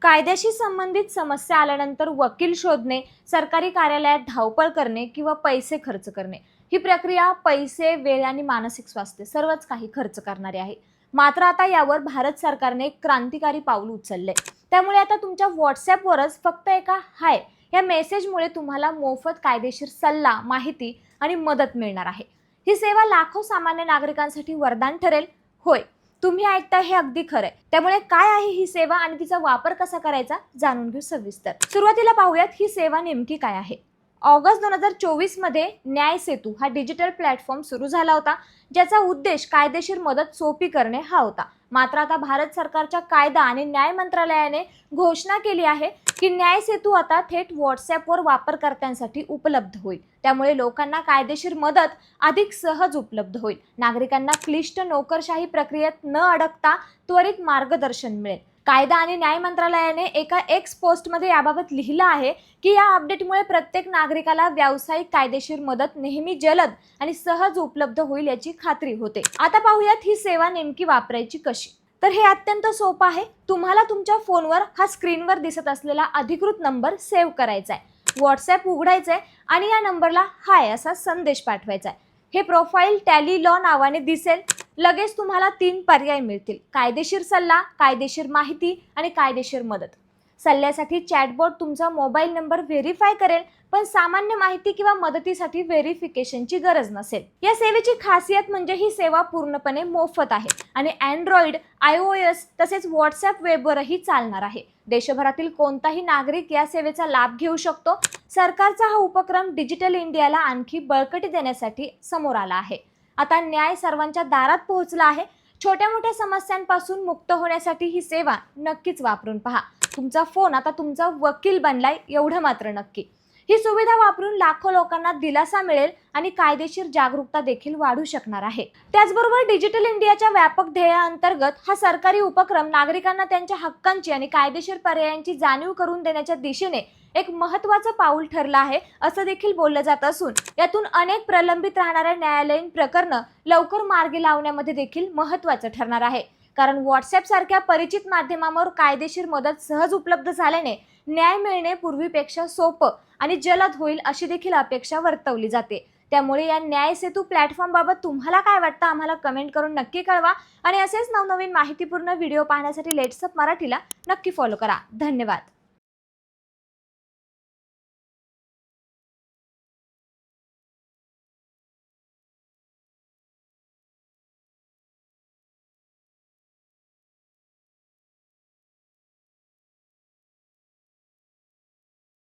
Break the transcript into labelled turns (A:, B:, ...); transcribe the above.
A: कायद्याशी संबंधित समस्या आल्यानंतर वकील शोधणे, सरकारी कार्यालयात धावपळ करणे किंवा पैसे खर्च करणे, ही प्रक्रिया पैसे, वेळ आणि मानसिक स्वास्थ्य सर्वच काही खर्च करणारी आहे. मात्र आता यावर भारत सरकारने एक क्रांतिकारी पाऊल उचलले. त्यामुळे आता तुमच्या व्हॉट्सॲपवरच फक्त एका हाय या मेसेजमुळे तुम्हाला मोफत कायदेशीर सल्ला, माहिती आणि मदत मिळणार आहे. ही सेवा लाखो सामान्य नागरिकांसाठी वरदान ठरेल. होय, तुम्ही ऐकताय हे अगदी खरंय. त्यामुळे काय आहे ही सेवा आणि तिचा वापर कसा करायचा जाणून घेऊ सविस्तर. सुरुवातीला पाहूयात ही सेवा नेमकी काय आहे. ऑगस्ट 2024 मध्ये न्याय सेतू हा डिजिटल प्लॅटफॉर्म सुरू झाला होता, ज्याचा उद्देश कायदेशीर मदत सोपी करणे हा होता. मात्र आता भारत सरकारच्या कायदा आणि न्याय मंत्रालयाने घोषणा केली आहे की न्याय सेतू आता थेट व्हॉट्सॲपवर वापरकर्त्यांसाठी उपलब्ध होईल. त्यामुळे लोकांना कायदेशीर मदत अधिक सहज उपलब्ध होईल. नागरिकांना क्लिष्ट नोकरशाही प्रक्रियेत न अडकता त्वरित मार्गदर्शन मिळेल. कायदा आणि न्याय मंत्रालयाने एका एक्स पोस्टमध्ये याबाबत लिहिलं आहे की या अपडेटमुळे प्रत्येक नागरिकाला व्यावसायिक कायदेशीर मदत नेहमी जलद आणि सहज उपलब्ध होईल याची खात्री होते. आता पाहूयात ही सेवा नेमकी वापरायची कशी. तर हे अत्यंत सोपं आहे. तुम्हाला तुमच्या फोनवर हा स्क्रीनवर दिसत असलेला अधिकृत नंबर सेव्ह करायचा आहे. व्हॉट्सॲप उघडायचंय आणि या नंबरला हाय असा संदेश पाठवायचा आहे. हे प्रोफाईल टॅली लॉ नावाने दिसेल. लगेच तुम्हाला 3 पर्याय मिळतील: कायदेशीर सल्ला, कायदेशीर माहिती आणि कायदेशीर मदत. सल्ल्यासाठी चॅटबॉट तुमचा मोबाईल नंबर व्हेरीफाय करेल, पण सामान्य माहिती किंवा मदतीसाठी व्हेरिफिकेशनची गरज नसेल. या सेवेची खासियत म्हणजे ही सेवा पूर्णपणे मोफत आहे आणि अँड्रॉइड, iOS तसेच व्हॉट्सॲप वेबवरही चालणार आहे. देशभरातील कोणताही नागरिक या सेवेचा लाभ घेऊ शकतो. सरकारचा हा उपक्रम डिजिटल इंडियाला आणखी बळकटी देण्यासाठी समोर आला आहे. आता न्याय सर्वांच्या दारात पोहोचला आहे. छोट्या मोठ्या समस्यांपासून मुक्त होण्यासाठी ही सेवा नक्कीच वापरून पहा. तुमचा फोन आता तुमचा वकील बनलाय एवढं मात्र नक्की. ही सुविधा वापरून लाखो लोकांना दिलासा मिळेल आणि कायदेशीर जागरूकता देखील वाढू शकणार आहे. त्याचबरोबर डिजिटल इंडियाच्या व्यापक ध्येयाअंतर्गत हा सरकारी उपक्रम नागरिकांना त्यांच्या हक्कांची आणि कायदेशीर पर्यायांची जाणीव करून देण्याच्या दिशेने एक महत्त्वाचं पाऊल ठरलं आहे असं देखील बोललं जात असून यातून अनेक प्रलंबित राहणाऱ्या न्यायालयीन प्रकरणं लवकर मार्गी लावण्यामध्ये देखील महत्त्वाचं ठरणार आहे. कारण व्हॉट्सॲप सारख्या परिचित माध्यमांवर कायदेशीर मदत सहज उपलब्ध झाल्याने न्याय मिळणे पूर्वीपेक्षा सोपं आणि जलद होईल अशी देखील अपेक्षा वर्तवली जाते. त्यामुळे या न्याय सेतू प्लॅटफॉर्म बाबत तुम्हाला काय वाटतं आम्हाला कमेंट करून नक्की कळवा आणि असेच नवनवीन माहितीपूर्ण व्हिडिओ पाहण्यासाठी लेट्सअप मराठीला नक्की फॉलो करा. धन्यवाद.